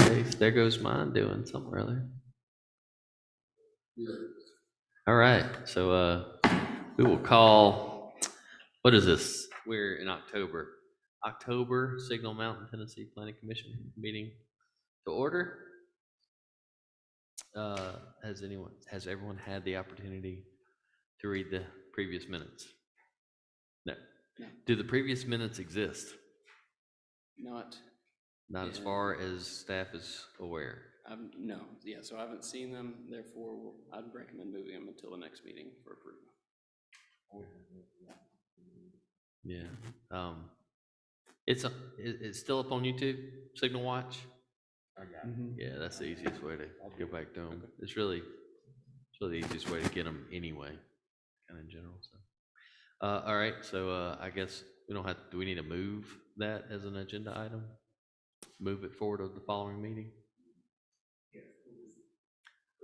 case, there goes mine doing something earlier. All right, so we will call, what is this? We're in October. October Signal Mountain, Tennessee Planning Commission meeting to order. Has everyone had the opportunity to read the previous minutes? No. Do the previous minutes exist? Not as far as staff is aware. No, yeah, so I haven't seen them, therefore I'd recommend moving them until the next meeting for approval. Yeah. It's still up on YouTube, Signal Watch? Yeah, that's the easiest way to go back to them. It's really the easiest way to get them anyway, kind of in general. So, all right, so I guess we don't have, do we need to move that as an agenda item? Move it forward to the following meeting?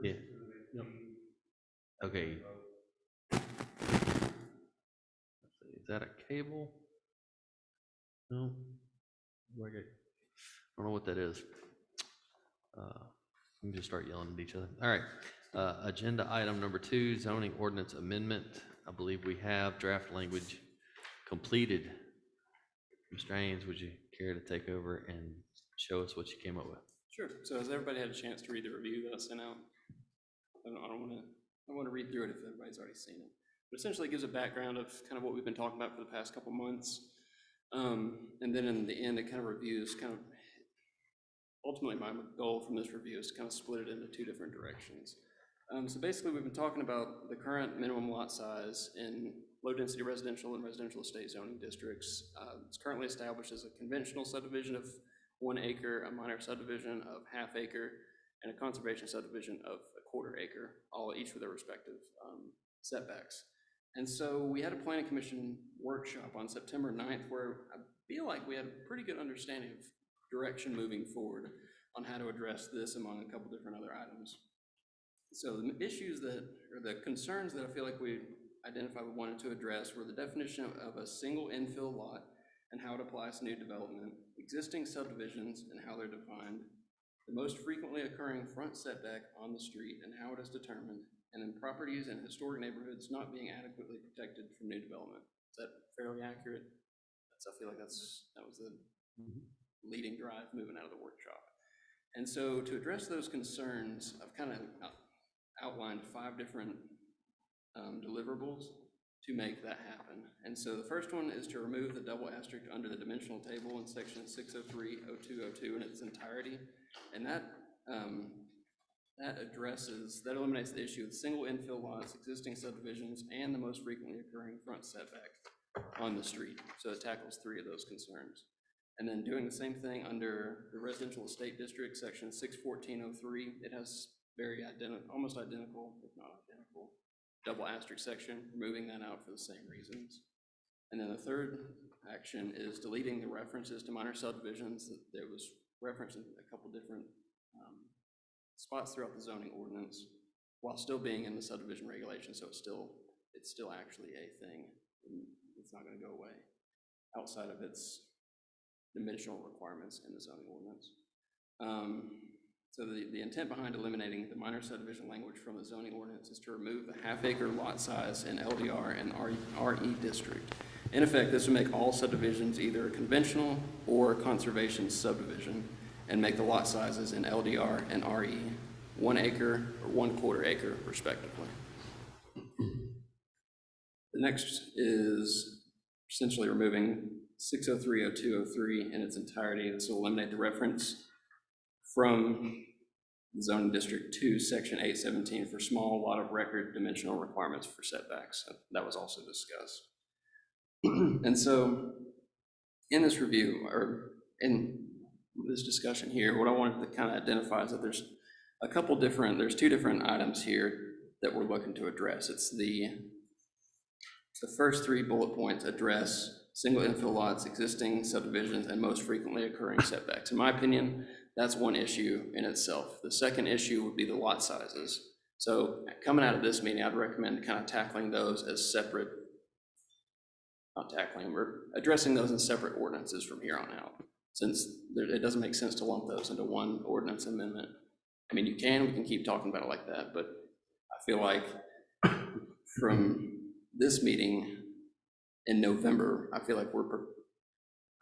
Yeah. Okay. Is that a cable? No. I don't know what that is. We can just start yelling at each other. All right. Agenda item number 2, zoning ordinance amendment. I believe we have draft language completed. Mr. Haynes, would you care to take over and show us what you came up with? Sure. So has everybody had a chance to read the review that I sent out? I don't want to read through it if everybody's already seen it. But essentially it gives a background of kind of what we've been talking about for the past couple months. And then in the end, it kind of reviews kind of, ultimately my goal from this review is to kind of split it into 2 different directions. So basically we've been talking about the current minimum lot size in low density residential and residential estate zoning districts. It's currently established as a conventional subdivision of 1 acre, a minor subdivision of ½ acre, and a conservation subdivision of a ¼ acre, each with their respective setbacks. And so we had a planning commission workshop on September 9th where I feel like we had a pretty good understanding of direction moving forward on how to address this among a couple different other items. So the issues or the concerns that I feel like we identified we wanted to address were the definition of a single infill lot and how it applies to new development, existing subdivisions and how they're defined, the most frequently occurring front setback on the street and how it is determined, and then properties in historic neighborhoods not being adequately protected from new development. Is that fairly accurate? I feel like that was the leading drive moving out of the workshop. And so to address those concerns, I've kind of outlined 5 different deliverables to make that happen. And so the first one is to remove the double asterisk under the dimensional table in section 603.0202 in its entirety. And that eliminates the issue of single infill lots, existing subdivisions, and the most frequently occurring front setback on the street. So it tackles 3 of those concerns. And then doing the same thing under the residential estate district, section 614.03, it has almost identical, if not identical, double asterisk section, removing that out for the same reasons. And then the third action is deleting the references to minor subdivisions. There was referenced in a couple different spots throughout the zoning ordinance while still being in the subdivision regulation, so it's still actually a thing. It's not going to go away outside of its dimensional requirements in the zoning ordinance. So the intent behind eliminating the minor subdivision language from the zoning ordinance is to remove the ½ acre lot size in LDR and RE district. In effect, this would make all subdivisions either a conventional or a conservation subdivision and make the lot sizes in LDR and RE 1 acre or 1¼ acre respectively. The next is essentially removing 603.0203 in its entirety. This will eliminate the reference from the zoning district to section 817 for small lot of record dimensional requirements for setbacks. That was also discussed. And so in this review, or in this discussion here, what I wanted to kind of identify is that there's 2 different items here that we're looking to address. It's the first 3 bullet points address single infill lots, existing subdivisions, and most frequently occurring setbacks. In my opinion, that's one issue in itself. The second issue would be the lot sizes. So coming out of this meeting, I'd recommend kind of tackling those as separate, not tackling, we're addressing those in separate ordinances from here on out. since it doesn't make sense to lump those into one ordinance amendment. I mean, we can keep talking about it like that, but I feel like from this meeting in November, I feel like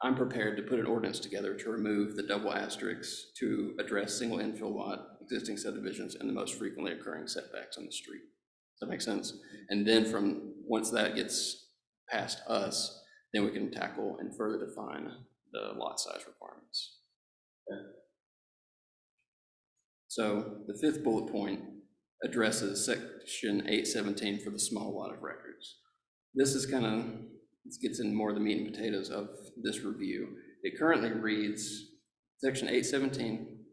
I'm prepared to put an ordinance together to remove the double asterisks to address single infill lot, existing subdivisions, and the most frequently occurring setbacks on the street. Does that make sense? And then once that gets past us, then we can tackle and further define the lot size requirements. Okay. So the fifth bullet point addresses section 817 for the small lot of records. This gets in more of the meat and potatoes of this review. It currently reads, section 817,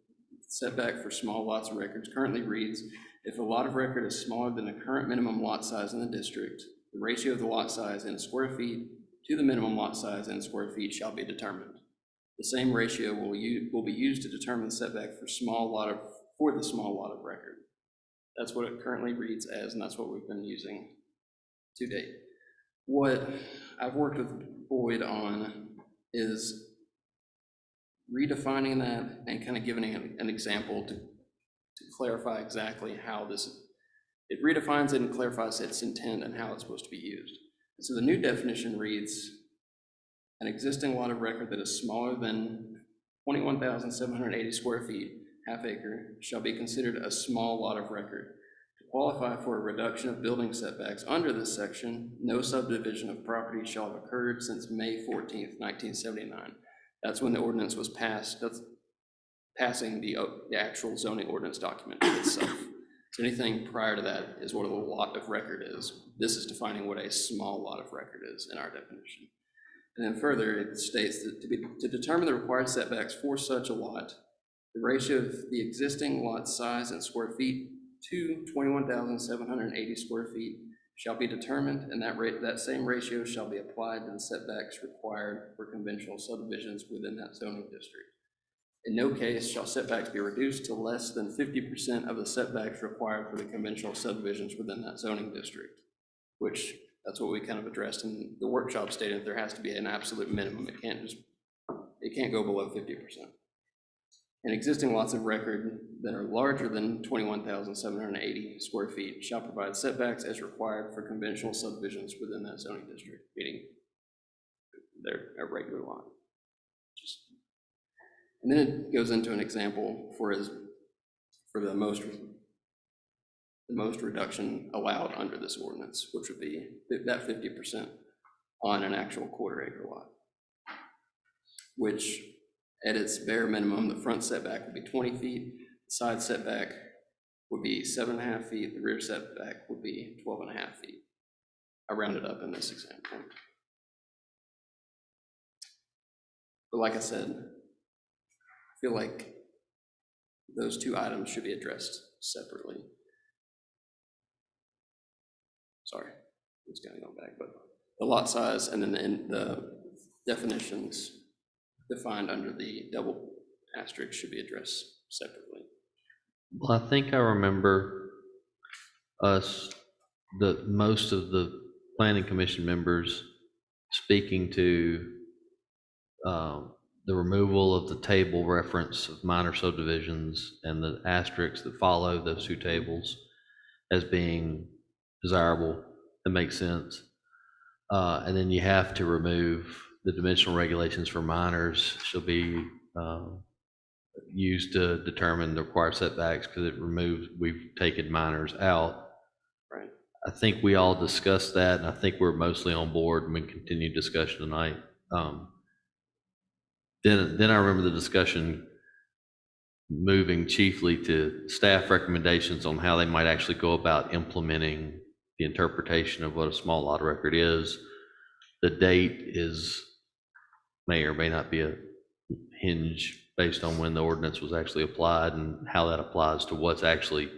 setback for small lots of records, currently reads, if a lot of record is smaller than the current minimum lot size in the district, the ratio of the lot size in square feet to the minimum lot size in square feet shall be determined. The same ratio will be used to determine the setback for the small lot of record. That's what it currently reads as, and that's what we've been using to date. What I've worked with Boyd on is redefining that and kind of giving an example to clarify exactly how it redefines it and clarifies its intent and how it's supposed to be used. And so the new definition reads, an existing lot of record that is smaller than 21,780 square feet, half acre, shall be considered a small lot of record. To qualify for a reduction of building setbacks under this section, no subdivision of property shall have occurred since May 14th, 1979. That's when the ordinance was passed. That's passing the actual zoning ordinance document itself. So anything prior to that is what a lot of record is. This is defining what a small lot of record is in our definition. And then further, it states that to determine the required setbacks for such a lot, the ratio of the existing lot size in square feet to 21,780 square feet shall be determined, and that same ratio shall be applied to the setbacks required for conventional subdivisions within that zoning district. In no case shall setbacks be reduced to less than 50% of the setbacks required for the conventional subdivisions within that zoning district, which that's what we kind of addressed in the workshop, stated there has to be an absolute minimum. It can't go below 50%. And existing lots of record that are larger than 21,780 square feet shall provide setbacks as required for conventional subdivisions within that zoning district, meaning they're a regular lot. And then it goes into an example for the most reduction allowed under this ordinance, which would be that 50% on an actual quarter-acre lot, which at its bare minimum, the front setback would be 20 feet, the side setback would be 7.5 feet, the rear setback would be 12.5 feet. I rounded up in this example. But like I said, I feel like those two items should be addressed separately. Sorry, it's kind of going back, but the lot size and then the definitions defined under the double asterisk should be addressed separately. Well, I think I remember most of the planning commission members speaking to the removal of the table reference of minor subdivisions and the asterisks that follow those two tables as being desirable. That makes sense. And then you have to remove the dimensional regulations for minors shall be used to determine the required setbacks, because we've taken minors out. Right. I think we all discussed that, and I think we're mostly on board, and we continue discussion tonight. Then I remember the discussion moving chiefly to staff recommendations on how they might actually go about implementing the interpretation of what a small lot of record is. The date may or may not be a hinge based on when the ordinance was actually applied and how that applies to what's actually,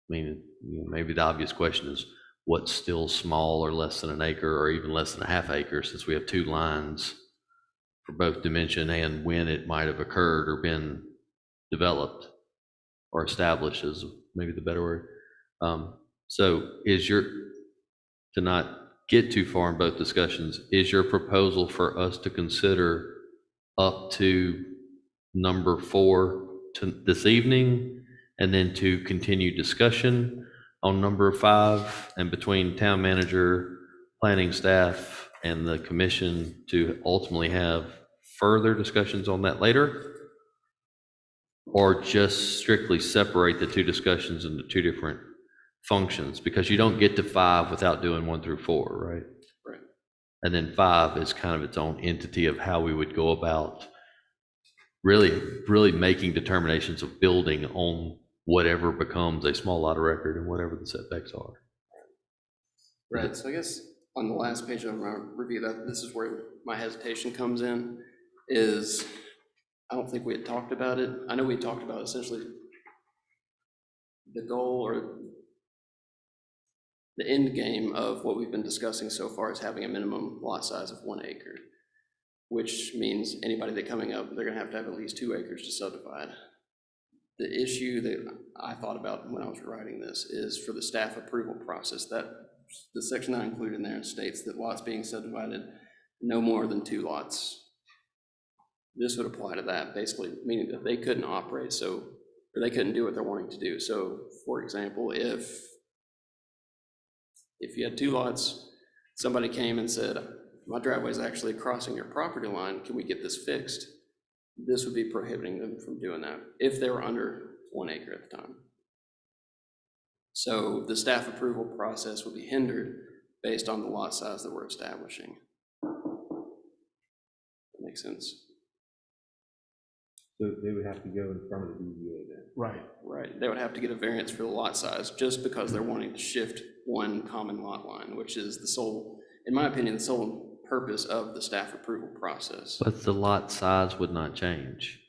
maybe the obvious question is what's still small or less than an acre or even less than a half acre, since we have two lines for both dimension and when it might have occurred or been developed or established is maybe the better word. So to not get too far in both discussions, is your proposal for us to consider up to number 4 this evening, and then to continue discussion on number 5, and between town manager, planning staff, and the commission to ultimately have further discussions on that later? Or just strictly separate the two discussions into two different functions? Because you don't get to 5 without doing 1 through 4, right? Right. And then 5 is kind of its own entity of how we would go about really making determinations of building on whatever becomes a small lot of record and whatever the setbacks are. Right, so I guess on the last page of my review, that this is where my hesitation comes in, is I don't think we had talked about it. I know we talked about essentially the goal or the end game of what we've been discussing so far is having a minimum lot size of 1 acre, which means anybody that coming up, they're gonna have to have at least 2 acres to subdivide. The issue that I thought about when I was writing this is for the staff approval process, that the section that I included in there states that lots being subdivided no more than 2 lots. This would apply to that, basically, meaning that they couldn't operate, or they couldn't do what they're wanting to do. So, for example, if you had 2 lots, somebody came and said, my driveway is actually crossing your property line, can we get this fixed? This would be prohibiting them from doing that if they were under 1 acre at the time. So the staff approval process would be hindered based on the lot size that we're establishing. That makes sense? So they would have to go in front of the BZA then? Right. Right. They would have to get a variance for the lot size just because they're wanting to shift one common lot line, which is the sole, in my opinion, the sole purpose of the staff approval process. But the lot size would not change.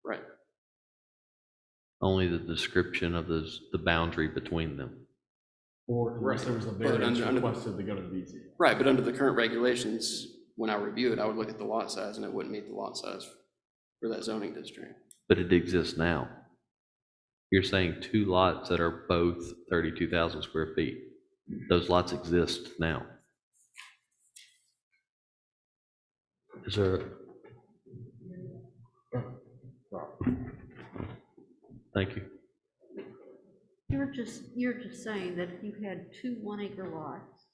Right. Only the description of the boundary between them. Or unless there was a variance requested to go to the BZA. Right, but under the current regulations, when I review it, I would look at the lot size and it wouldn't meet the lot size for that zoning district. But it exists now. You're saying 2 lots that are both 32,000 square feet. Those lots exist now. Is there? Thank you. You're just saying that if you had 2 1-acre lots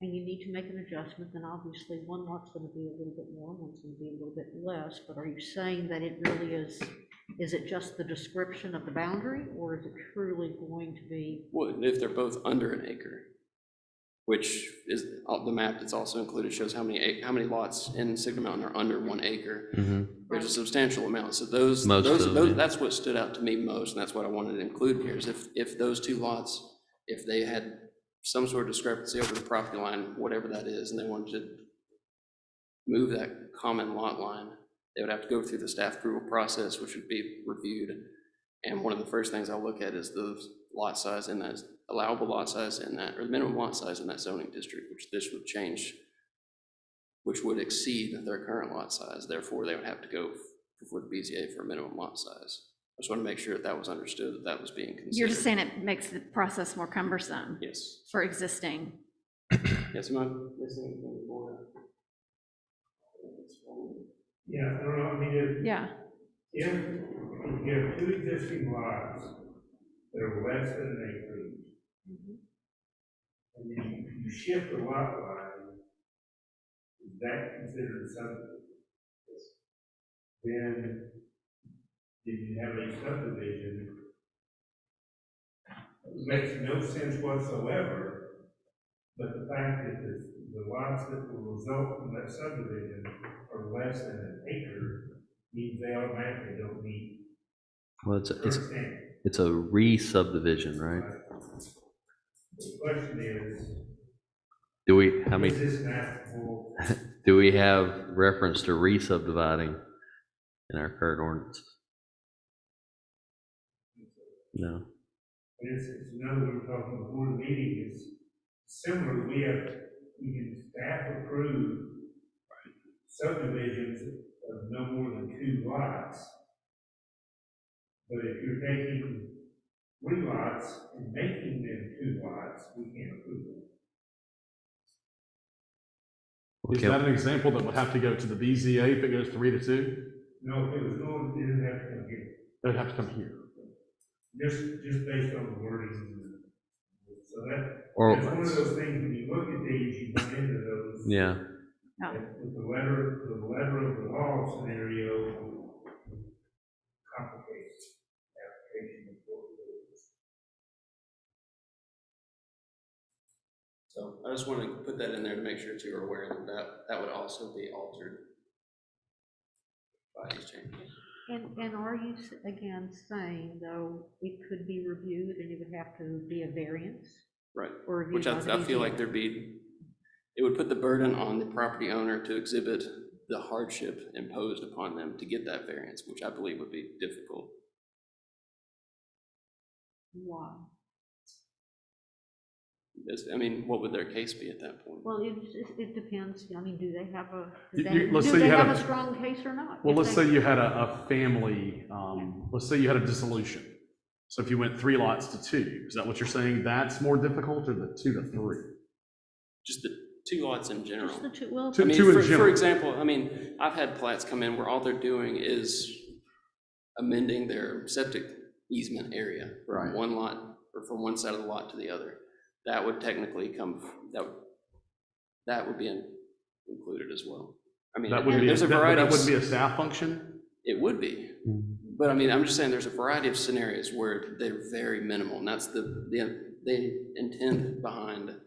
and you need to make an adjustment, then obviously one lot's going to be a little bit more, one's going to be a little bit less. But are you saying that it really is it just the description of the boundary, or is it truly going to be? Well, if they're both under an acre, which is the map that's also included shows how many lots in Signal Mountain are under 1 acre. Mm-hmm. There's a substantial amount. So that's what stood out to me most, and that's what I wanted to include here. Is if those 2 lots, if they had some sort of discrepancy over the property line, whatever that is, and they wanted to move that common lot line, they would have to go through the staff approval process, which would be reviewed. And one of the first things I'll look at is the lot size in that, allowable lot size in that, or the minimum lot size in that zoning district, which this would change, which would exceed their current lot size. Therefore, they would have to go before the BZA for a minimum lot size. I just want to make sure that was understood, that was being considered. You're just saying it makes the process more cumbersome. Yes. For existing. Yes, am I listening to the board? Yeah, I don't know, I mean, Yeah. if you have 2 existing lots that are less than an acre each, and then you shift the lot line, is that considered a subdivision? Then, if you have a subdivision, it makes no sense whatsoever, but the fact that the lots that will result from that subdivision are less than an acre means they automatically don't meet. Well, it's a re-subdivision, right? The question is, How many? is this an applicable? Do we have reference to re-subdividing in our current ordinance? No. It's another we were talking before the meeting is similar. We can staff approve subdivisions of no more than 2 lots. But if you're taking 3 lots and making them 2 lots, we can't approve them. Is Okay. that an example that would have to go to the BZA if it goes 3-2? No, it was going, it didn't have to come here, It would have to come here. just based on the wording. So that, Or, that's one of those things, when you look at these, you run into those. yeah, Oh. With the letter of the law scenario complicates application of court rules. So I just want to put that in there to make sure that you're aware that that would also be altered by these changes. And are you, again, saying, though, it could be reviewed and it would have to be a variance? Right, Or reviewed which by the I feel like BZA? it would put the burden on the property owner to exhibit the hardship imposed upon them to get that variance, which I believe would be difficult. Why? I mean, what would their case be at that point? Well, it depends, I mean, do they have a, Let's do say they you had have a- a strong case or not? Well, If let's they- say you had a family, let's say you had a dissolution. So if you went 3 lots to 2, is that what you're saying? That's more difficult, or the 2 to 3? Just the 2 lots in general. Just the two, well, Two- I mean, two in for general. example, I mean, I've had plats come in where all they're doing is amending their septic easement area Right. from one lot, or from one side of the lot to the other. That would technically that would be included as well. I mean, That wouldn't be, there's a that variety wouldn't be of, a staff function? it would be. But I mean, I'm just saying there's a variety of scenarios where they're very minimal, and that's the intent behind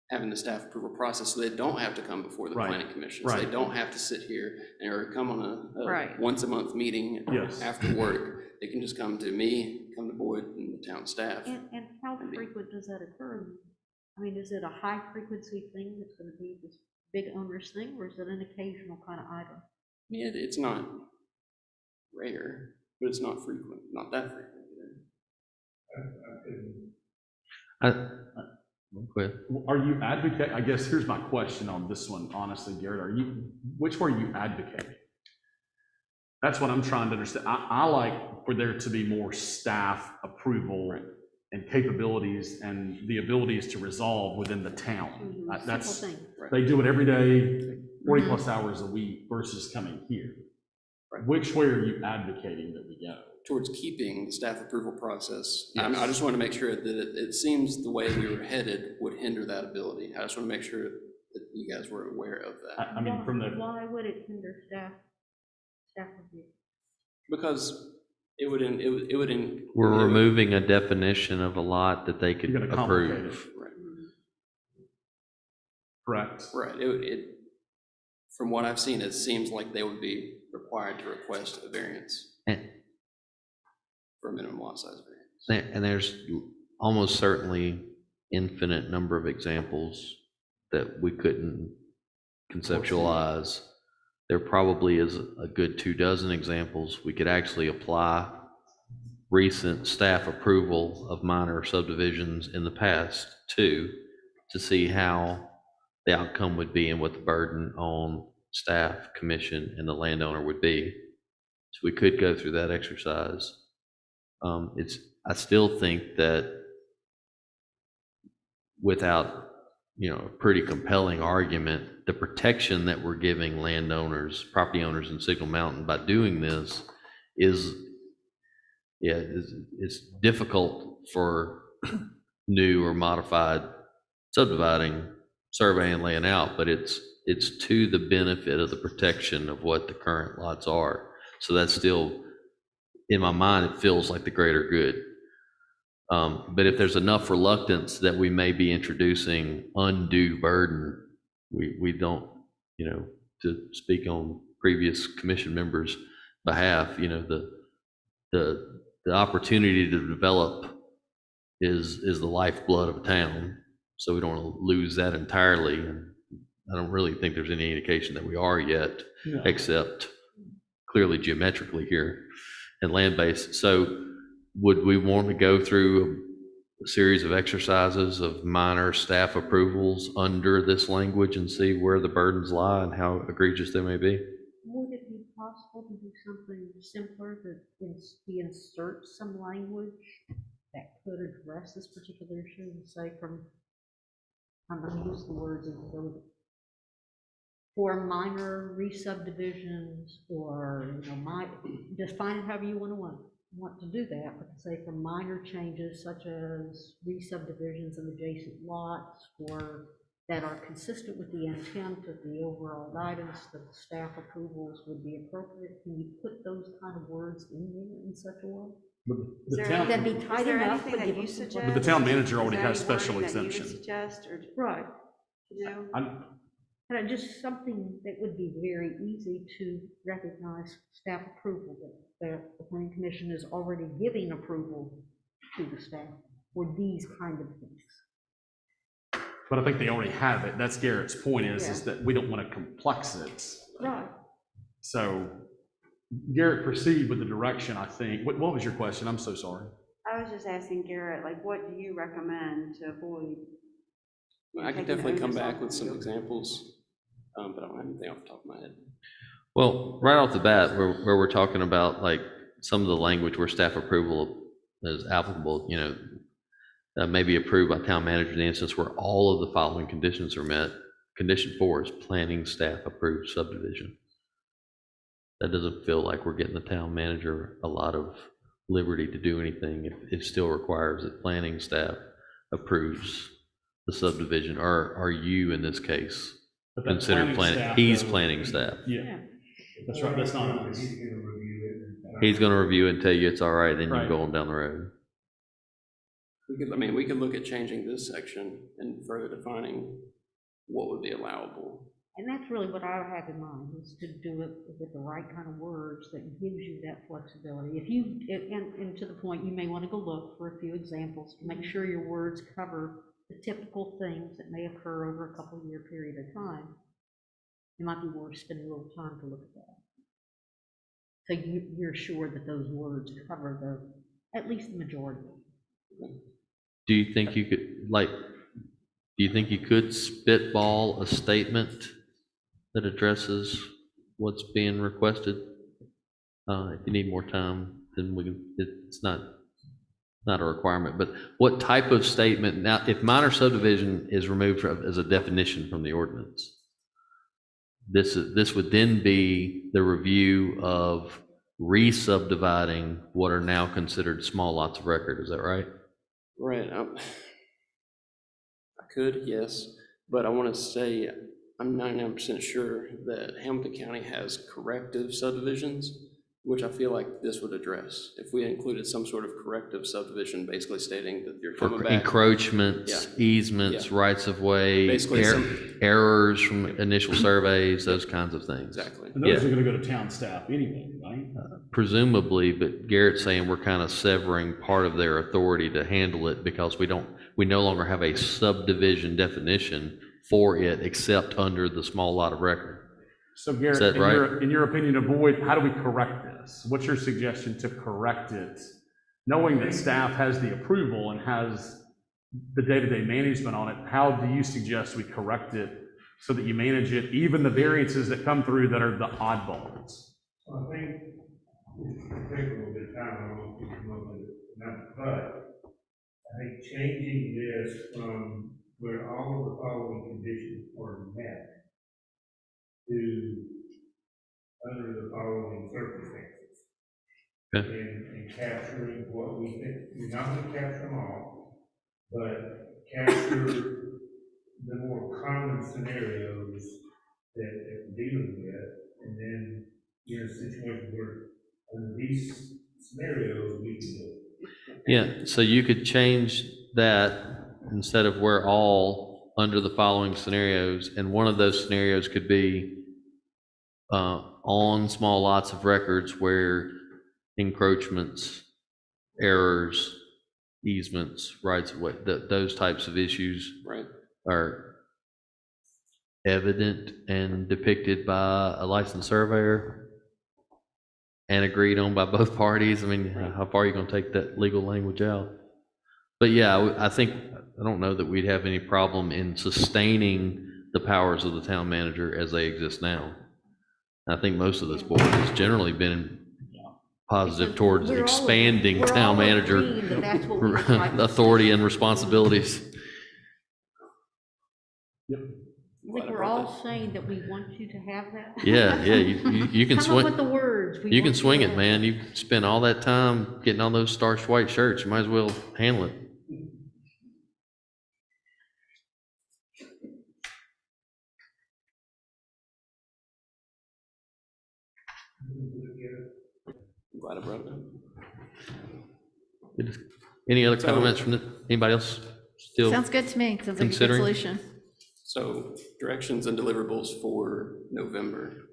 having the staff approval process, so they don't have to come before the Right, planning commission. So right. they don't have to sit here or come on a Right. once-a-month meeting Yes. after work. They can just come to me, come to Boyd, and the town staff. and how frequent does that occur? I mean, is it a high frequency thing that's gonna be this big onerous thing, or is it an occasional kind of item? I mean, it's not rare, but it's not frequent, not that frequent either. I couldn't. okay. Are you advocate, I guess here's my question on this one, honestly, Garrett, which way are you advocating? That's what I'm trying to understand. I like for there to be more staff approval and capabilities and the abilities to resolve within the town. That's, Simple thing. Right. they do it every day, 40+ hours a week versus coming here. Right. Which way are you advocating that we go? Towards keeping the staff approval process. Yes. I just want to make sure that it seems the way we were headed would hinder that ability. I just want to make sure that you guys were aware of that. I mean, from the, Why would it hinder staff review? Because it would We're removing a definition of a lot that they could You're gonna complicate approve. Right, correct. right. From what I've seen, it seems like they would be required to request a variance And, for a minimum lot size variance. and there's almost certainly infinite number of examples that we couldn't conceptualize. There probably is a good 24 examples we could actually apply recent staff approval of minor subdivisions in the past to see how the outcome would be and what the burden on staff, commission, and the landowner would be. So we could go through that exercise. I still think that without, a pretty compelling argument, the protection that we're giving landowners, property owners in Signal Mountain by doing this is it's difficult for new or modified subdividing, surveying, laying out, but it's to the benefit of the protection of what the current lots are. So that's still, in my mind, it feels like the greater good. But if there's enough reluctance that we may be introducing undue burden, we don't, to speak on previous commission members' behalf, the opportunity to develop is the lifeblood of a town. So we don't want to lose that entirely. And I don't really think there's any indication that we are yet, No. except clearly geometrically here and land-based. So would we want to go through a series of exercises of minor staff approvals under this language and see where the burdens lie and how egregious they may be? Would it be possible to do something simpler, to insert some language that could address this particular issue and say I'm going to use the words for minor re-subdivisions or, you know, define it however you want to do that, but to say for minor changes such as re-subdivisions of adjacent lots or that are consistent with the intent of the overall guidance, that the staff approvals would be appropriate. Can you put those kind of words in there in such a way? But Is the there town, That'd be Is tight there enough, anything but that give you them some suggest? but the town manager Is already there has any wording special that you would exemption. suggest or right. do? And just something that would be very easy to recognize staff approval, that the planning commission is already giving approval to the staff for these kind of things. But I think they already have it. That's Garrett's point is Yeah. that we don't want to complex it. Right. So Garrett, proceed with the direction, I think. What was your question? I'm so sorry. I was just asking Garrett, like, what do you recommend to avoid? I could taking definitely come onus back off with of some you? examples, but I don't have anything off the top of my head. Well, right off the bat, where we're talking about like some of the language where staff approval is applicable, you know, may be approved by town manager in the instance where all of the following conditions are met. Condition 4 is planning staff approved subdivision. That doesn't feel like we're getting the town manager a lot of liberty to do anything if it still requires that planning staff approves the subdivision, or are you in this case But that considered planning? staff, He's though- planning staff. Yeah, that's right. That's not us. He's gonna review it. and- He's gonna review it and tell you it's all right, then you Right. go on down the road. We could look at changing this section and further defining what would be allowable. And that's really what I have in mind, is to do it with the right kind of words that gives you that flexibility. And to the point, you may want to go look for a few examples to make sure your words cover the typical things that may occur over a couple year period of time. It might be worth spending a little time to look at that. So you're sure that those words cover at least the majority. Do you think you could, do you think you could spitball a statement that addresses what's being requested? If you need more time, then we can, it's not a requirement, but what type of statement, now, if minor subdivision is removed as a definition from the ordinance, this would then be the review of re-subdividing what are now considered small lots of record, is that right? Right. I could, yes, but I want to say I'm 99% sure that Hamilton County has corrective subdivisions, which I feel like this would address. If we included some sort of corrective subdivision, basically stating that you're coming For back. encroachments, easements, rights of way, Basically errors from initial surveys, those kinds of things. Exactly. And those are going to go to town staff anyway, right? Presumably, but Garrett's saying we're kind of severing part of their authority to handle it because we no longer have a subdivision definition for it except under the small lot of record. So Garrett, that right? in your opinion, how do we correct this? What's your suggestion to correct it? Knowing that staff has the approval and has the day-to-day management on it, how do you suggest we correct it so that you manage it, even the variances that come through that are the oddballs? So I think it'll take a little bit of time, I don't know if you can look at it now, but I think changing this from where all of the following conditions are met to under the following circumstances. Okay. And capturing what we think, you're not gonna capture them all, but capture the more common scenarios that we're dealing with, and then you're in a situation where under these scenarios, we can do it. Yeah, so you could change that instead of where all under the following scenarios, and one of those scenarios could be on small lots of records where encroachments, errors, easements, rights of way, those types of issues Right. are evident and depicted by a licensed surveyor and agreed on by both parties. I mean, how far are you going to take that legal language out? But yeah, I don't know that we'd have any problem in sustaining the powers of the town manager as they exist now. I think most of this board has generally been positive towards We're all- expanding we're town all manager agreeing that that's what we would like to authority and responsibilities. Yep. glad think I we're brought all saying that we want you to have that. Yeah, you can Come up with swing, the words. We you can want swing to it, have man. You spend all that time getting on those starched white shirts, you might as well handle it. I'm glad I brought it up. Good. Any other So- comments from anybody else? Still, Sounds good to me. Sounds like a good considering? solution. So directions and deliverables for November,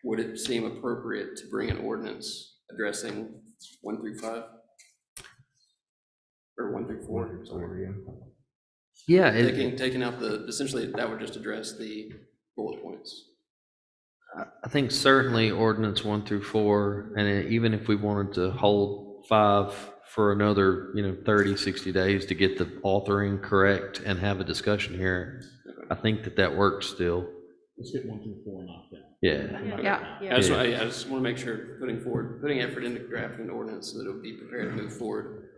would it seem appropriate to bring an ordinance addressing 1 through 5? Or 1 through 4, sorry. yeah, Taking out essentially, that would just address the bullet points. I think certainly ordinance 1 through 4, and even if we wanted to hold 5 for another, 30, 60 days to get the authoring correct and have a discussion here, I think that works still. Let's get 1 through 4 knocked out. Yeah, Yeah. I just want to make sure putting effort into drafting an ordinance so that it would be prepared to move forward.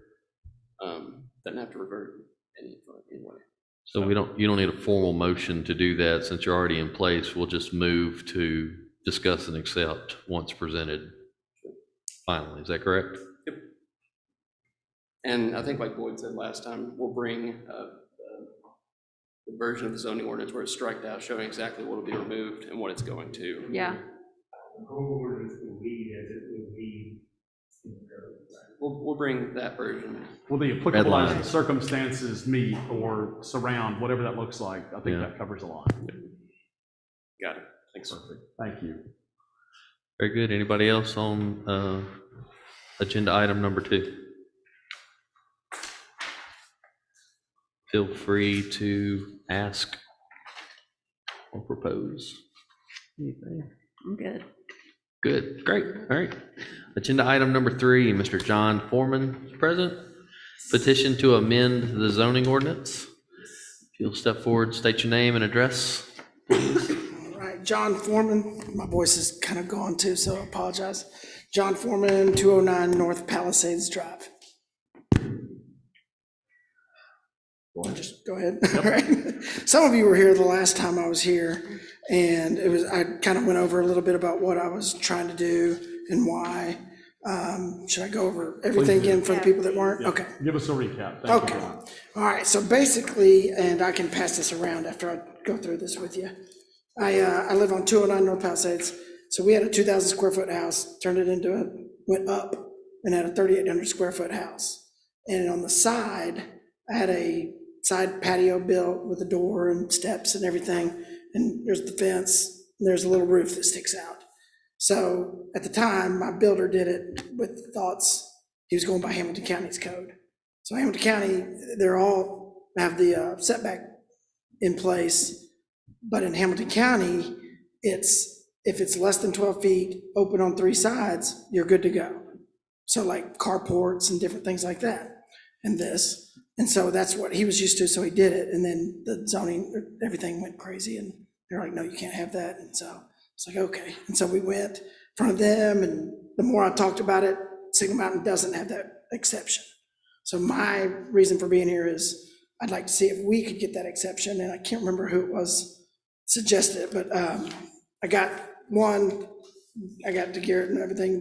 Doesn't have to revert anyway. so you don't need a formal motion to do that. Since you're already in place, we'll just move to discuss and accept once presented finally. Is that correct? Yep. And I think like Boyd said last time, we'll bring the version of the zoning ordinance where it's striked out, showing exactly what will be removed and what it's going to. Yeah. The whole ordinance will read as it will read in the code. We'll bring that version. Well, the applicable Red line. circumstances meet or surround, whatever that looks like, I think Yeah. that covers a lot. Got it. Thanks. Perfect. Thank you. Very good. Anybody else on agenda item number 2? Feel free to ask or propose anything. I'm good. Good, great, all right. Agenda item number 3, Mr. John Foreman is present. Petition to amend the zoning ordinance. If you'll step forward, state your name and address. All right, John Foreman, my voice is kind of gone too, so I apologize. John Foreman, 209 North Palisades Drive. Just go ahead. All right. Some of you were here the last time I was here, and I kind of went over a little bit about what I was trying to do and why. Should I go over everything again for the people that weren't? Yeah. Okay. Give us a recap. Thank Okay. you, John. All right, so basically, and I can pass this around after I go through this with you. I live on 209 North Palisades, so we had a 2,000 square foot house, went up and had a 3,800 square foot house. And on the side, I had a side patio built with a door and steps and everything, and there's the fence, and there's a little roof that sticks out. So at the time, my builder did it with thoughts, he was going by Hamilton County's code. So Hamilton County, they're all have the setback in place, but in Hamilton County, if it's less than 12 feet, open on 3 sides, you're good to go. So like carports and different things like that, and so that's what he was used to, so he did it, and then the zoning, everything went crazy, and they're like, no, you can't have that, and so it's like, okay. And so we went in front of them, and the more I talked about it, Signal Mountain doesn't have that exception. So my reason for being here is I'd like to see if we could get that exception, and I can't remember who it was suggested it, but I got to Garrett and everything,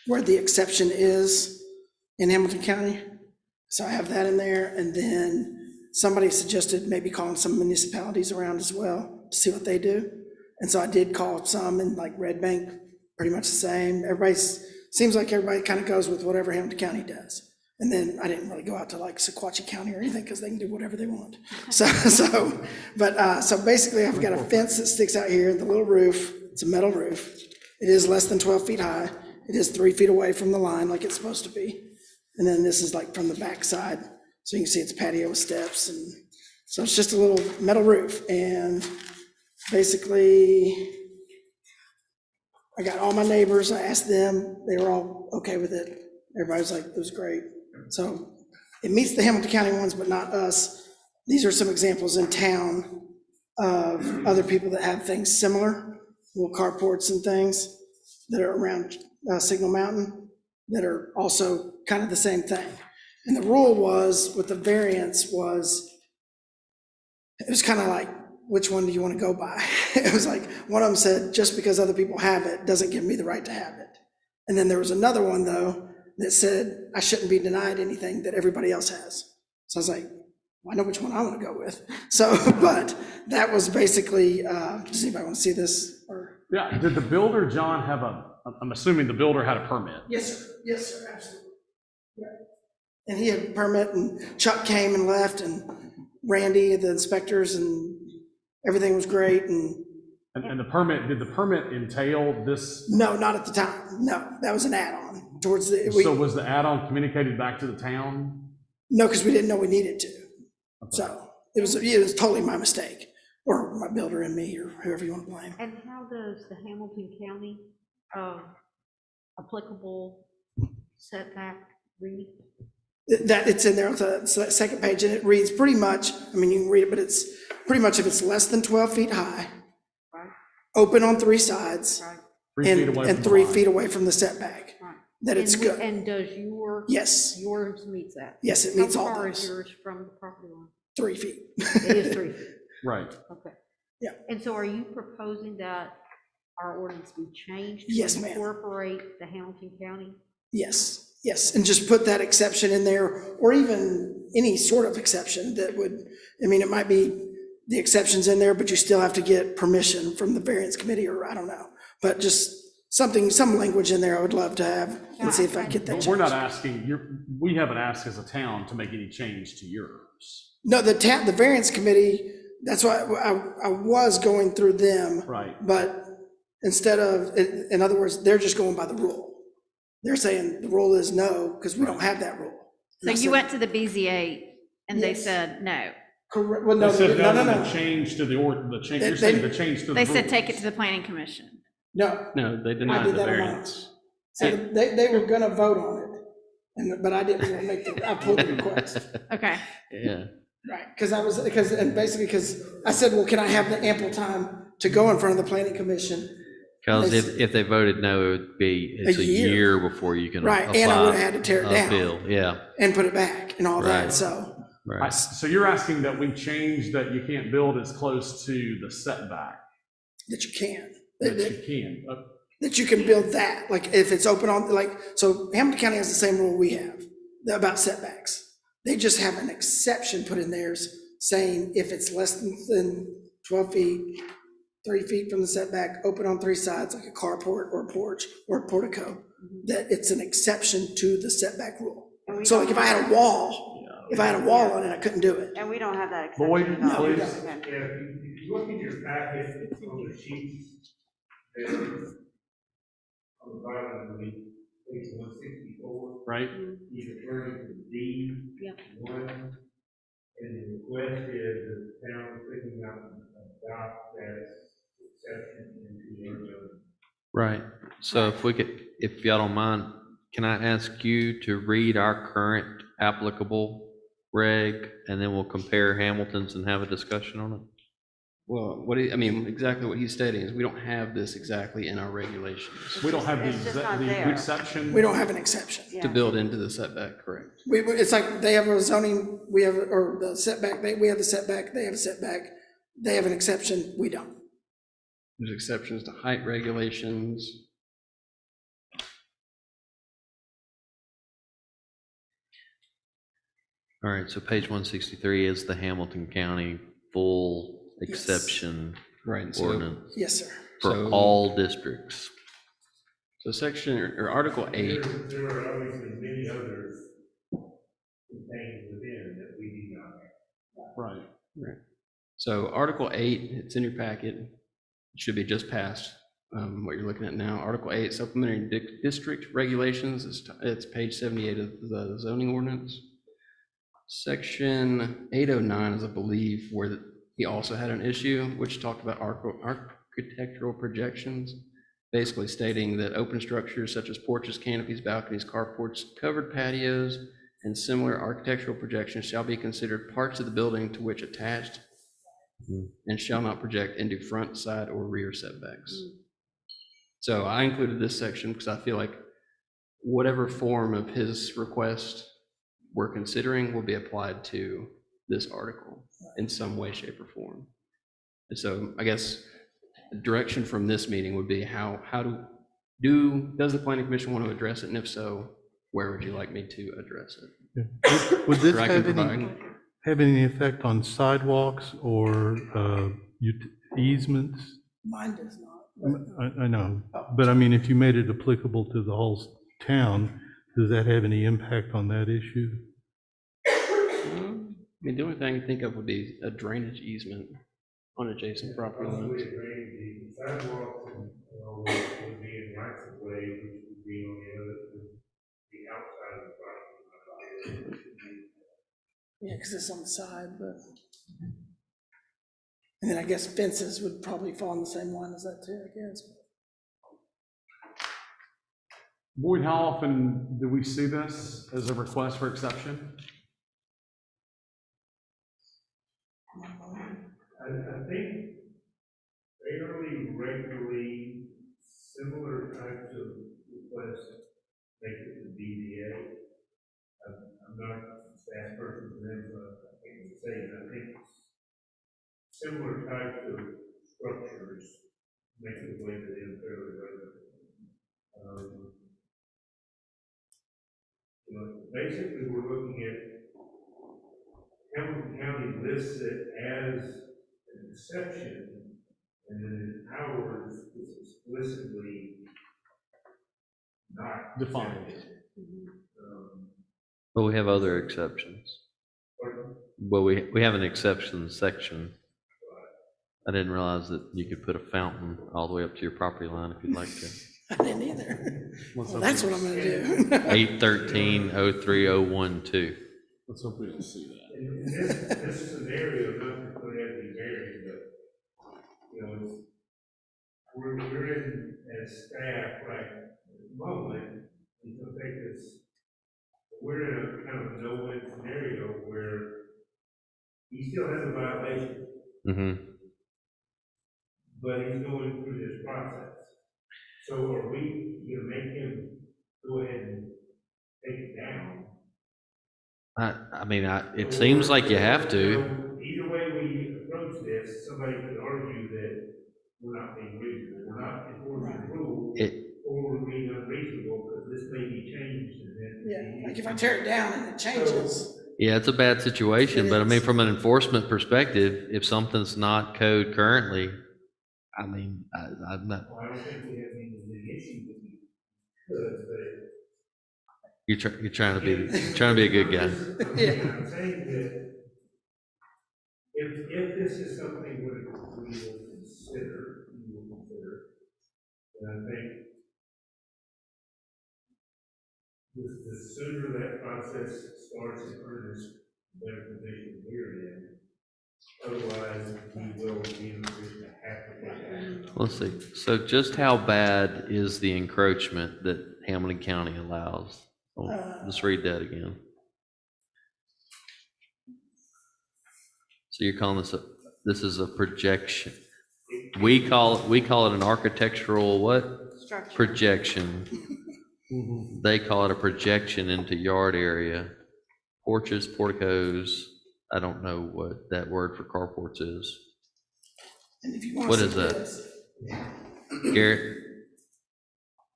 where the exception is in Hamilton County. So I have that in there, and then somebody suggested maybe calling some municipalities around as well to see what they do. And so I did call some, and like Red Bank, pretty much the same. Seems like everybody kind of goes with whatever Hamilton County does. And then I didn't really go out to like Sequatchie County or anything, because they can do whatever they want. So basically I've got a fence that sticks out here, the little roof, it's a metal roof. It is less than 12 feet high. It is 3 feet away from the line like it's supposed to be. And then this is like from the back side. So you can see it's patio with steps. And so it's just a little metal roof. And basically I got all my neighbors, I asked them, they were all okay with it. Everybody was like, it was great. So it meets the Hamilton County ones, but not us. These are some examples in town of other people that have things similar, little carports and things that are around Signal Mountain that are also kind of the same thing. And the rule was, with the variance was, it was kind of like, which one do you want to go by? It was like, one of them said, just because other people have it doesn't give me the right to have it. And then there was another one, though, that said I shouldn't be denied anything that everybody else has. So I was like, well, I know which one I want to go with. So, but that was basically, does anybody want to see this? Or? Yeah, did the builder, John, have I'm assuming the builder had a permit? Yes, sir, absolutely. Yeah. And he had a permit, and Chuck came and left, and Randy, the inspectors, and everything was great, and the permit, did the permit entail this? no, not at the time. No, that was an add-on towards the. So was the add-on communicated back to the town? No, because we didn't know we needed to. Okay. So it was totally my mistake, or my builder and me, or whoever you want to blame. And how does the Hamilton County applicable setback read? That it's in there on the second page, and it reads pretty much, I mean, you can read it, but it's pretty much if it's less than 12 feet high, Right. open on 3 sides, Right. 3 feet away from and the 3 line. feet away from the setback, Right. that it's And good. And does Yes, yours meets that? yes, it meets all How far is those. yours from the property line? 3 feet. It is 3 feet. Right. Okay. Yeah. And so are you proposing that our ordinance be changed? to Yes, ma'am. Incorporate the Hamilton County? Yes, and just put that exception in there, or even any sort of exception that would, I mean, it might be the exceptions in there, but you still have to get permission from the variance committee, or I don't know. But just some language in there I would love to have, and see if I can get that But we're not changed. asking, we haven't asked as a town to make any change to yours. No, the variance committee, that's why I was going through them. Right. But instead of, in other words, they're just going by the rule. They're saying the rule is no, because we don't have that rule. So you went to the BZA and they Yes. said no. Correct, well, no, They said no. the change to the change, you're saying the change to the They said rules. take it to the planning commission. No, No, they I denied did the that on my variance. so they were gonna vote on it, but I didn't want to make I pulled the request. Okay. Yeah. Right, because I said, well, can I have the ample time to go in front of the planning commission? Because It's- if they voted no, it would be, it's A a year. year before you can Right, apply. and I would've had to tear it down. Appeal, yeah, And put it back and all that, Right. so, right. So you're asking that we change that you can't build as close to the setback, that you can. that you can. That you can build that, like, if it's open on, like, so Hamilton County has the same rule we have about setbacks. They just have an exception put in theirs saying if it's less than 12 feet, 3 feet from the setback, open on 3 sides, like a carport or a porch or a portico, that it's an exception to the setback rule. And we So don't like if I have had a wall, on it, I couldn't do it. And we don't have that Boyd, exception. at all. please. Okay. Yeah, if you look at your packet on the sheet, there, on the bottom of the page 164, Right? you refer to D Yep. 1, and the request is the town picking up adopt that exception into your zone. Right. So if y'all don't mind, can I ask you to read our current applicable reg, and then we'll compare Hamilton's and have a discussion on it? Well, exactly what he's stating is we don't have this exactly in our regulations We don't have It's just not the there. exception. We don't have an exception. Yeah. to build into the setback, correct? It's like they have a zoning, we have, or the setback, we have the setback, they have a setback, they have an exception, we don't. There's exceptions to height regulations. All right, so page 163 is the Hamilton County full Yes. exception Right, and so, ordinance Yes, sir. for so- all districts. so section, or Article 8, There are obviously many others contained within that we do not have. Right. so Article 8, it's in your packet, it should be just passed, what you're looking at now. Article 8, supplementary district regulations, it's page 78 of the zoning ordinance. Section 809 is, I believe, where he also had an issue, which talked about architectural projections, basically stating that open structures such as porches, canopies, balconies, carports, covered patios, and similar architectural projections shall be considered parts of the building to which attached and shall not project into front, side, or rear setbacks. So I included this section because I feel like whatever form of his request we're considering will be applied to this article in some way, shape, or form. And so I guess the direction from this meeting would be does the planning commission want to address it? And if so, where would you like me to address it? Yeah. Would this Or I can have any effect on sidewalks or easements? Mine does not. I know, but I mean, if you made it applicable to the whole town, does that have any impact on that issue? I mean, the only thing I can think of would be a drainage easement on adjacent property lines. The sidewalks would be in rights of way, which would be on the outside of the property. Yeah, because it's on the side, but. And then I guess fences would probably fall in the same line as that too, I guess. Boyd, how often do we see this as a request for exception? I think fairly regularly, similar types of requests make it to DDA. I'm not a staff person for them, but I can say, I think similar types of structures make it way to them fairly regularly. Basically, we're looking at Hamilton County lists it as an exception, and then in ours, it's explicitly not Defined. But we have other exceptions. Well, we have an exception section. I didn't realize that you could put a fountain all the way up to your property line if you'd like to. I didn't either. Well, that's what I'm gonna do. 813-03-012. Let's hope we don't see that. In this scenario, not to put it as a variant, but, we're in, as staff, right, at the moment, it's gonna take us, we're in a kind of no-win scenario where he still has a violation, Mm-hmm. but he's going through this process. So are we gonna make him go ahead and take it down? I mean, it seems like you have to. Either way we approach this, somebody could argue that we're not being reasonable, we're not enforcing the rule, or we're being unreasonable, because this may be changed. And then Yeah, like if I tear it down and it changes. Yeah, it's a bad situation, but I mean, from an enforcement perspective, if something's not code currently, I mean, I'm not. Well, I don't think we have any issues with you, but. You're trying to be a good guy. Yeah. I'm saying that if this is something we will consider, then I think the sooner that process starts in earnest, the better position we're in. Otherwise, we will be in a position to have to take action. Let's see. So just how bad is the encroachment that Hamilton County allows? Let's read that again. So you're calling this is a projection. We call it an architectural what? Structure. Projection. They call it a projection into yard area. Porches, porticos. I don't know what that word for carports is. And if you want What to is see that? this, Garrett?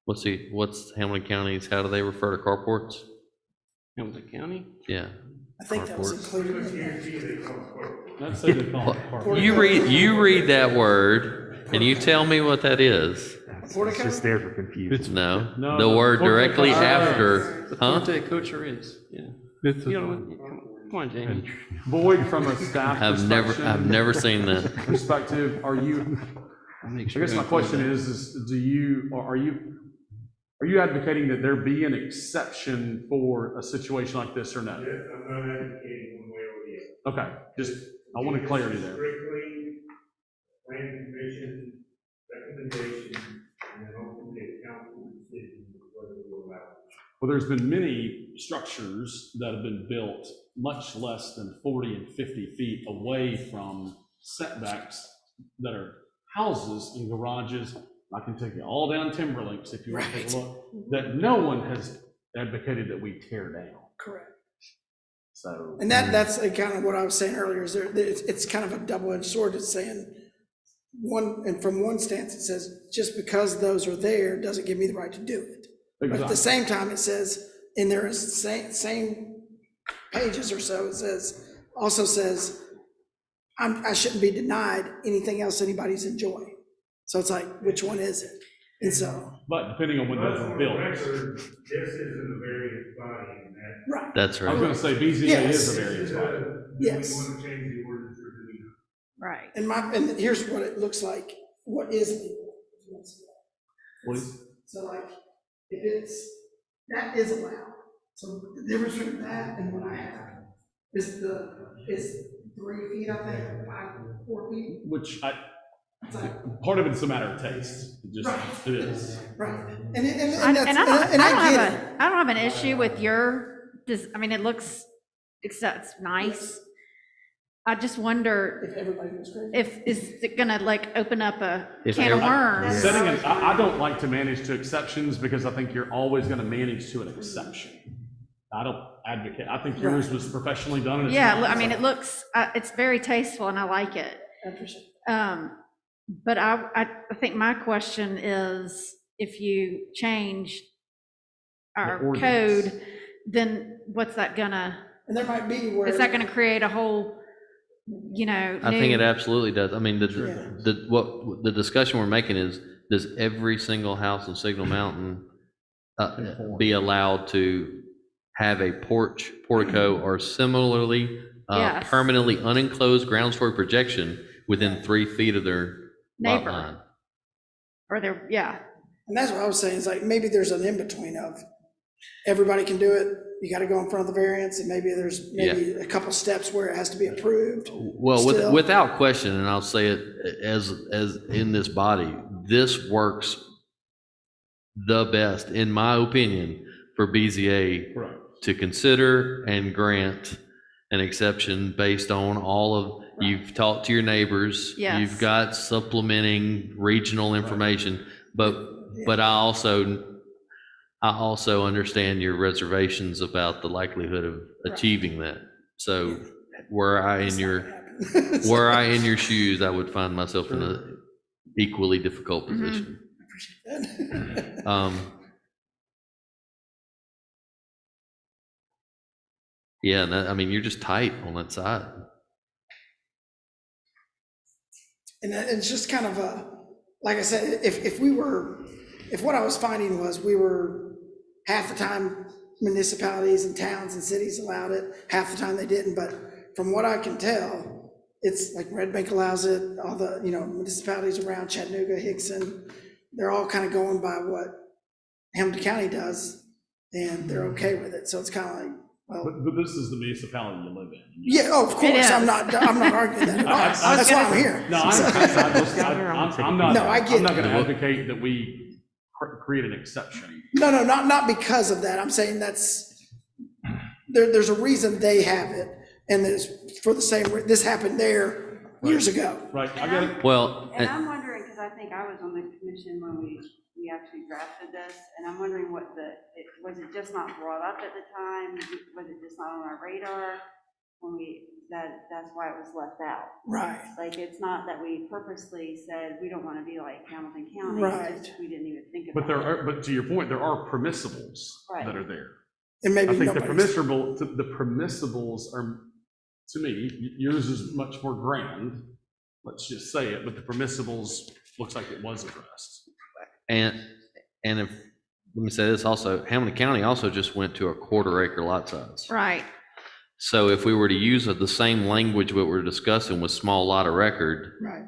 What's Hamilton County's, how do they refer to carports? Hamilton County? Yeah. I think that was Carports. included in that. Guarantee they come forward. Let's say they call it carport. You read that word and you tell me what that is. Portico? It's just there for confusion. No, No, the word portico directly is- after, huh? Ponte Coacher is, yeah. It's You a, know, come on, Jamie. Boyd, from a staff I've never seen that. perspective, are you, I guess my question is are you advocating that there be an exception for a situation like this or no? Yes, I'm not advocating one way or the other. Okay, just, I wanted clarity there. Strictly planning commission recommendation, and then ultimately a council decision whether to allow it. Well, there's been many structures that have been built much less than 40 and 50 feet away from setbacks that are houses and garages. I can take you all down Timberlinks if you want to take a look, that no one has advocated that we tear down. Correct. So. And that's kind of what I was saying earlier, is it's kind of a double-edged sword. It's saying, from one stance, it says, just because those are there, doesn't give me the right to do it. But at the same time, it says, in their same pages or so, it also says, I shouldn't be denied anything else anybody's enjoying. So it's like, which one is it? And so. But depending on when those But were on built. record, this isn't a variance body in that. Right. That's I was right. gonna say BZA Yes. is a variance body. Do Yes. we want to change the ordinance or do we not? Right. And here's what it looks like, what is legal. Please. So like, if that is allowed. So the difference between that and what I have is 3 feet, I think, 4 feet. Which It's like, part of it's a matter of taste. Right. It is. right. And I that's, don't I get have it. I don't have an issue with I mean, it looks, it's nice. I just wonder If everybody was crazy. is it gonna like open up a If can of every- worms? I don't like to manage to exceptions because I think you're always gonna manage to an exception. I don't advocate, I think yours was professionally done. And it's Yeah, not, I mean, so- it looks, it's very tasteful and I like it. I appreciate But I think my question is, if you change our ordinance. code, then what's that gonna, And there might be where. is that gonna create a whole, I think it new? absolutely does. I mean, the discussion we're making is, does every single house in Signal Mountain be allowed to have a portico, or similarly Yes. permanently unenclosed ground story projection within 3 feet of their lot Neighbor. line? Or they're, yeah, And that's what I was saying, is like, maybe there's an in-between of, everybody can do it, you gotta go in front of the variance, and maybe there's a couple steps where it has to be approved. Well, Still. without question, and I'll say it as in this body, this works the best, in my opinion, for BZA Correct. to consider and grant an exception based on all of, you've talked to your neighbors. Yes. You've got supplementing regional information, but I also understand your reservations about the likelihood of achieving that. So were I in your shoes, I would find myself in a equally difficult position. Yeah, and that, I mean, you're just tight on that side. And it's just kind of like I said, if what I was finding was we were, half the time municipalities and towns and cities allowed it, half the time they didn't, but from what I can tell, it's like Red Bank allows it, all the, municipalities around Chattanooga, Hickson, they're all kind of going by what Hamilton County does, and they're okay with it, so it's kind of like, well. But this is the municipality you live in. Yeah, oh, of course, I'm not arguing that at all, that's why I'm here. No, I'm not, No, I get I'm not it. gonna advocate that we create an exception. No, not because of that, I'm saying there's a reason they have it, and there's, for the same, this happened there years ago. Right, I get it. Well, And I'm wondering, because I think I was on the commission when we actually drafted this, and I'm wondering was it just not brought up at the time? Was it just not on our radar when that's why it was left out? Right, Like, it's not that we purposely said, we don't want to be like Hamilton County. Right. It's just we didn't even think about it. But to your point, there are permissibles Right. that are there. and maybe I think the nobody's. permissibles are, to me, yours is much more grand, let's just say it, but the permissibles looks like it was addressed. and if, let me say this also, Hamilton County also just went to a 1/4 acre lot size. right. So if we were to use the same language what we're discussing with small lot of record, Right,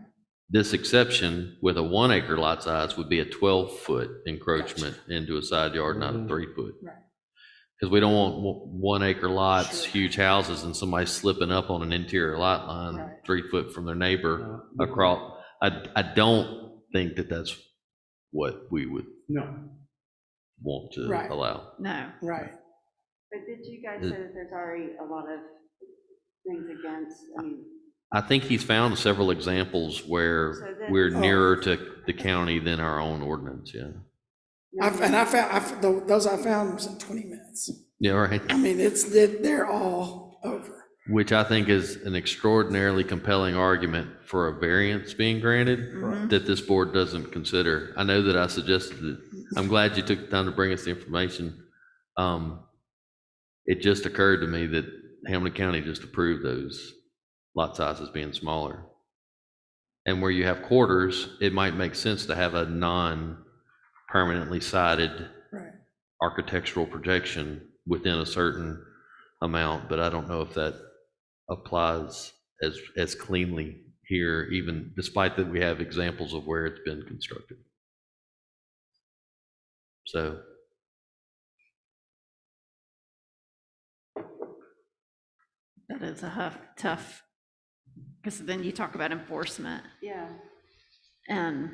this exception with a 1 acre lot size would be a 12-foot encroachment into a side yard, not a 3-foot. Right. Because we don't want 1 acre lots, Sure. huge houses, and somebody slipping up on an interior lot line Right. 3 foot from their neighbor across. I don't think that that's what we would No. want to Right. allow. right. But did you guys say that there's already a lot of things against, I mean, I think he's found several examples So where then- we're nearer to the county than our own ordinance, yeah. I found those I found was in 20 minutes. Yeah, right. I mean, they're all over. Which I think is an extraordinarily compelling argument for a variance being granted that this board doesn't consider. I know that I suggested it. I'm glad you took the time to bring us the information. It just occurred to me that Hamilton County just approved those lot sizes being smaller. And where you have quarters, it might make sense to have a non-permanently sided Right. architectural projection within a certain amount, but I don't know if that applies as cleanly here, even despite that we have examples of where it's been constructed. So That is a tough, because then you talk about enforcement, Yeah. and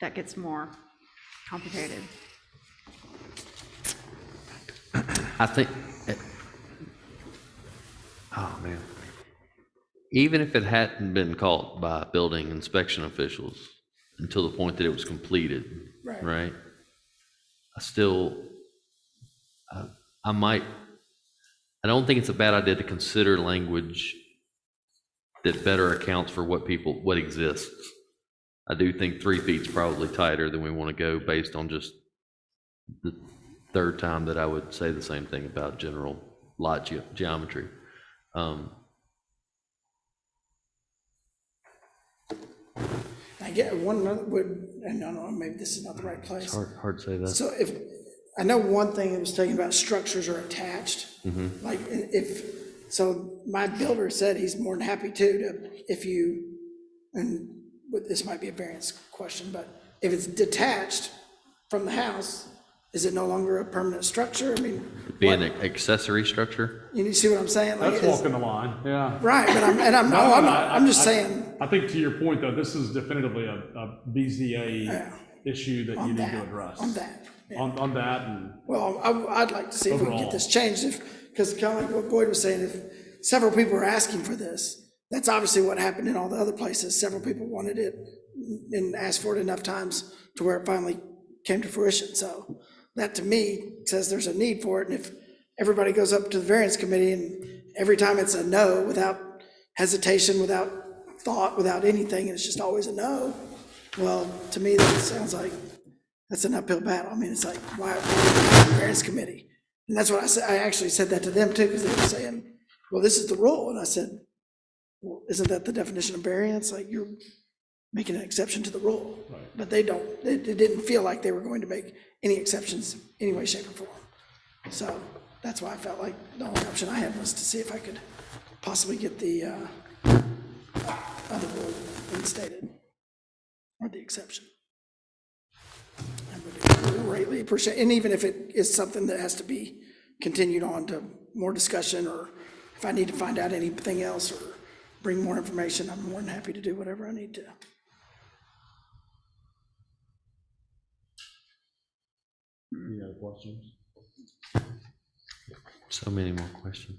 that gets more complicated. I think, oh man, even if it hadn't been caught by building inspection officials until the point that it was completed, Right. right? I still, I don't think it's a bad idea to consider language that better accounts for what exists. I do think 3 feet's probably tighter than we want to go based on just the third time that I would say the same thing about general lot geometry. I get one other would, and I don't know, maybe this is not the right place. It's hard to say that. So if, I know one thing it was talking about structures are attached. Mm-hmm. Like so my builder said he's more than happy if you, and this might be a variance question, but if it's detached from the house, is it no longer a permanent structure? I mean. Be an accessory structure? You see what I'm saying? Like, That's walking the line, yeah. Right, but I'm just saying. I think to your point, though, this is definitively a BZA issue that you need to address. On that. Yeah. On that and. Well, I'd like to see if we can Overall. get this changed, because kind of like what Boyd was saying, if several people are asking for this, that's obviously what happened in all the other places. Several people wanted it and asked for it enough times to where it finally came to fruition. So that to me says there's a need for it. And if everybody goes up to the variance committee and every time it's a no, without hesitation, without thought, without anything, and it's just always a no, well, to me, that sounds like that's an uphill battle. I mean, it's like, why the variance committee? And that's what I said. I actually said that to them too, because they were saying, well, this is the rule. And I said, well, isn't that the definition of variance? Like, you're making an exception to the rule. Right. But they didn't feel like they were going to make any exceptions any way, shape, or form. So that's why I felt like the only option I had was to see if I could possibly get the other rule instated, or the exception. I would greatly appreciate, and even if it is something that has to be continued on to more discussion, or if I need to find out anything else or bring more information, I'm more than happy to do whatever I need to. Any other questions? So many more questions.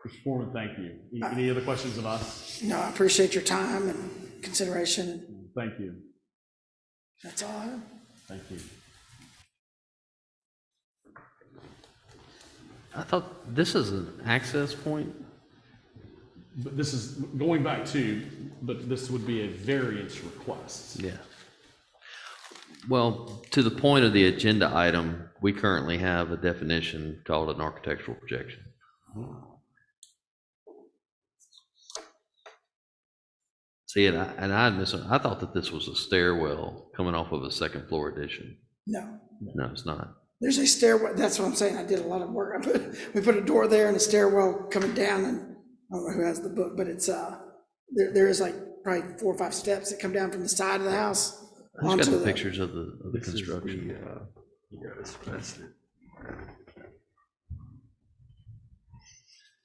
Mr. Foreman, thank you. Any other questions of us? No, I appreciate your time and consideration, and Thank you. that's all I have. Thank you. I thought this is an access point. But this is going back to, but this would be a variance request. Yeah. Well, to the point of the agenda item, we currently have a definition called an architectural projection. See, and I thought that this was a stairwell coming off of a second floor addition. No, No, it's not. there's a stairwell, that's what I'm saying, I did a lot of work. We put a door there and a stairwell coming down, and I don't know who has the book, but it's, there is like probably 4 or 5 steps that come down from the side of the house. Who's onto got the pictures of the This is construction?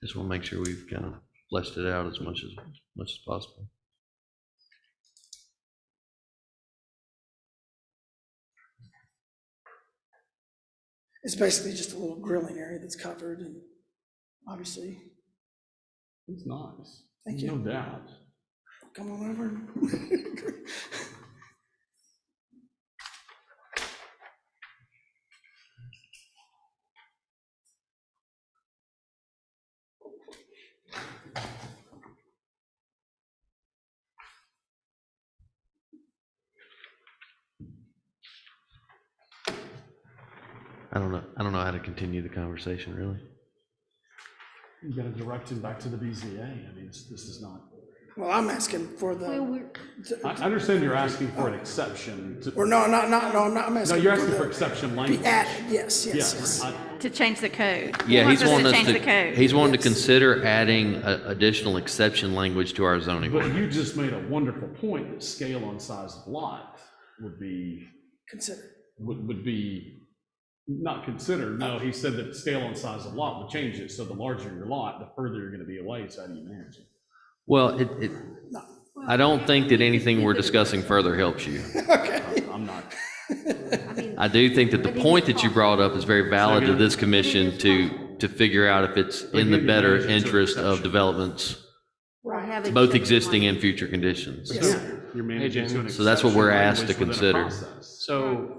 Just want to make sure we've kind of fleshed it out as much as possible. It's basically just a little grilling area that's covered, and obviously, It's nice. Thank you. No doubt. come on over. I don't know how to continue the conversation, really. You gotta direct him back to the BZA. I mean, this is not, Well, I'm asking for Well, the, we're, I understand you're asking for an exception to. or no, I'm not, I'm No, asking. you're asking for the- exception language. Be added, yes, yes, Yes, yes. To change the code. Yeah, Wants he's wanting to us change the to, code. he's wanting to Yes. consider adding additional exception language to our zoning But ordinance. you just made a wonderful point that scale on size of lot would be, Consider. would be not considered. No, he said that scale on size of lot would change it. So the larger your lot, the further you're gonna be away. So how do you manage it? Well, I don't think that anything we're discussing further helps you. I'm not. I mean, I do think that the point that you brought up is very valid to this commission to figure out if it's in the better interest of developments, we'll have both exception existing and language. future conditions. Yes. You're managing to an So that's what we're exception asked to language within a consider. process. So,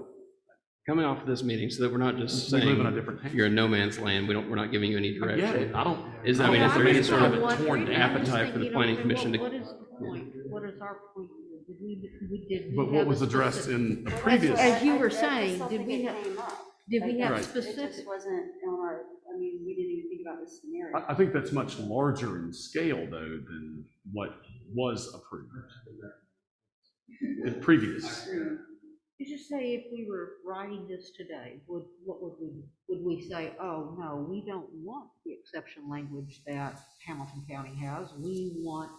coming off of this meeting, so that we're not just We live in a saying, different town. you're in no man's land, we're not giving you any I get direction. it. I don't. Is, I don't mean, is there think any it's sort have of it What- torn down. appetite for the planning commission to- What is the point? What is our point here? Did we But what have a was addressed specific- in the Well, previous, As you were that's saying, something did we that have- came up. Did we have Right. It specific? just wasn't on our, I mean, we didn't even think about this scenario. I think that's much larger in scale though than what was approved. In previous. Did you say if we were writing this today, what would we say, oh, no, we don't want the exception language that Hamilton County has, we want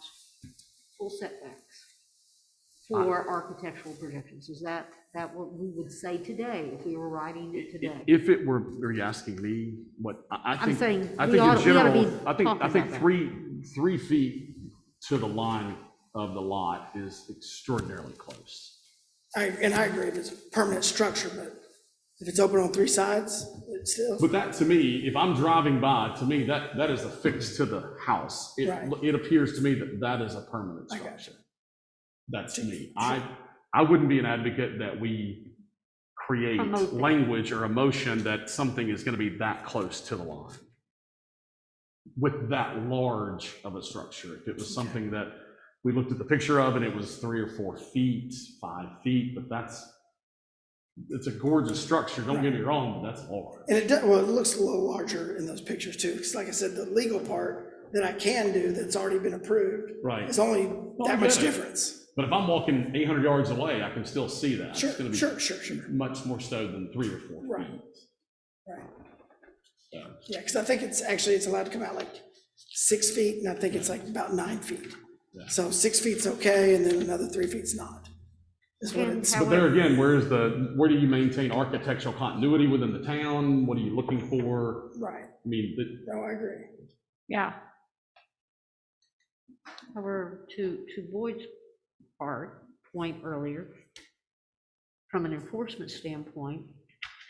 full setbacks for architectural projections? Is that what we would say today if we were writing it today? If it were, are you asking me what, I I'm think, saying I we think ought in to be general, I talking think about that. 3 feet to the line of the lot is extraordinarily close. And I agree, if it's a permanent structure, but if it's open on 3 sides, it's still, But that, to me, if I'm driving by, to me, that is affixed to the house. Right. It appears to me that that is a permanent I got structure. That's me. I wouldn't be an advocate that we create Promote that. language or emotion that something is gonna be that close to the line with that large of a structure. If it was something that we looked at the picture of and it was 3 or 4 feet, 5 feet, but it's a gorgeous structure, don't get me wrong, but that's large. and it does, well, it looks a little larger in those pictures too, because like I said, the legal part that I can do that's already been approved Right. is only I that much get it. difference. But if I'm walking 800 yards away, I can still see that. Sure, It's gonna be sure. much more so than 3 or 4 Right. feet. Right. So, Yeah, because I think it's allowed to come out like 6 feet, and I think it's like about 9 feet. Yeah. So 6 feet's okay, and then another 3 feet's not. Is what And it's, how- But there again, where do you maintain architectural continuity within the town? What are you looking for? right, I mean, no, I agree. Yeah. However, to Boyd's point earlier, from an enforcement standpoint,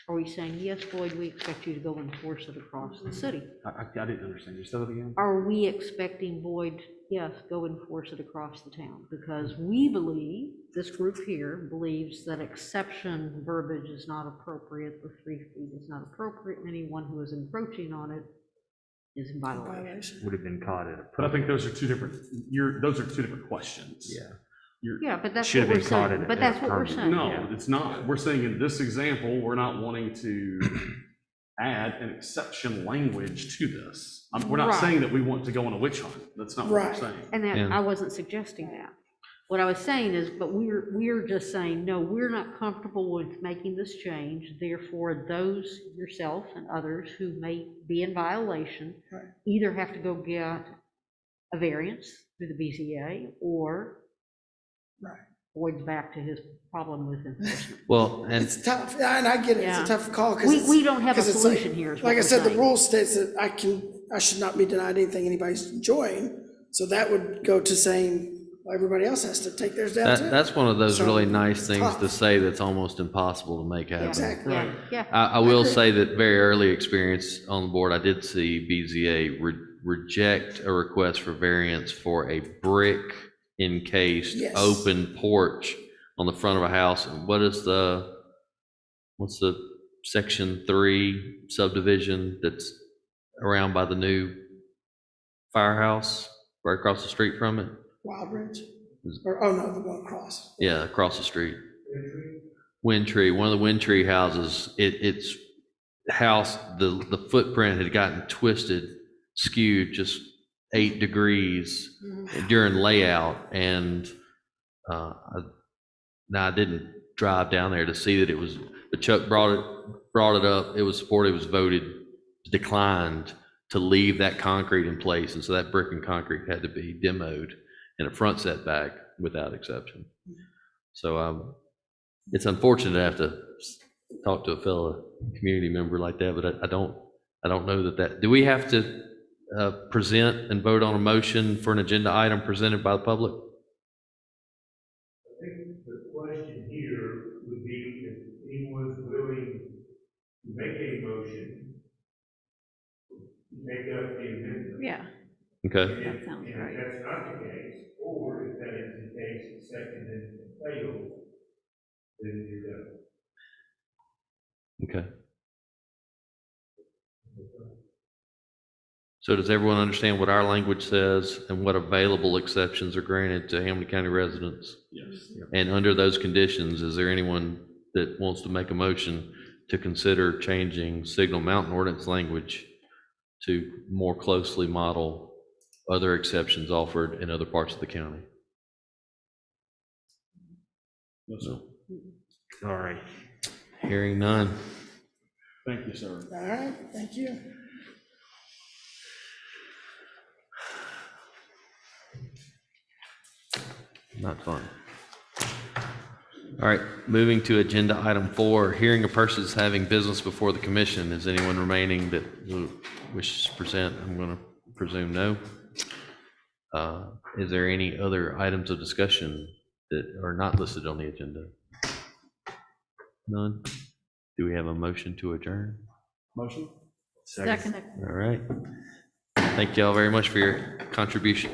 are we saying, yes, Boyd, we expect you to go enforce it across the city? I didn't understand. You said it again? Are we expecting Boyd, yes, go enforce it across the town? Because we believe, this group here believes that exception verbiage is not appropriate, the 3 feet is not appropriate, and anyone who is encroaching on it is in violation. Violation. would have been caught at a. But I think those are two different questions. Yeah. Yeah, but that's Should what have we're been caught saying, at but a that's what we're permit. saying. No, it's not. We're saying in this example, we're not wanting to add an exception language to this. We're not Right. saying that we want to go on a witch hunt. That's not what we're Right. saying. And that, Yeah. I wasn't suggesting that. What I was saying is, but we're just saying, no, we're not comfortable with making this change. Therefore, those, yourself and others who may be in violation, Right. either have to go get a variance through the BZA or Right. Boyd's back to his problem with enforcement. Well, and It's tough, yeah, and I get it, it's Yeah. a tough call, because We don't have a 'cause it's like- solution here, is what Like I we're said, the saying. rule states that I should not be denied anything anybody's enjoying, so that would go to saying, well, everybody else has to take theirs down too. that's one of those So, really nice it's things tough. to say that's almost impossible to make happen. Exactly. Yeah, yeah. I will agree. say that very early experience on the board, I did see BZA reject a request for variance for a brick encased Yes. open porch on the front of a house. And what's the section 3 subdivision that's around by the new firehouse, right across the street from it? Wild Ridge, or, oh no, the one across. Yeah, across the street. Wind Tree, one of the Wind Tree houses, it's house, the footprint had gotten twisted, skewed just 8 degrees during layout, and now I didn't drive down there to see that it was, but Chuck brought it up, it was supported, it was voted, declined to leave that concrete in place, and so that brick and concrete had to be demoed in a front setback without exception. So it's unfortunate to have to talk to a fellow community member like that, but I don't know that, do we have to present and vote on a motion for an agenda item presented by the public? I think the question here would be if anyone's willing to make a motion, make up the amendment. Yeah, Okay, And if- That sounds and if right. that's not the case, or if that is the case, second and failed, then you're done. okay. So does everyone understand what our language says and what available exceptions are granted to Hamilton County residents? Yes. And under those conditions, is there anyone that wants to make a motion to consider changing Signal Mountain ordinance language to more closely model other exceptions offered in other parts of the county? No, sir. All right. Hearing none. Thank you, sir. All right, thank you. Not fun. All right, moving to agenda item 4, hearing of persons having business before the commission. Is anyone remaining that wishes to present? I'm going to presume no. Is there any other items of discussion that are not listed on the agenda? None? Do we have a motion to adjourn? Motion? second. All right. Thank you all very much for your contribution.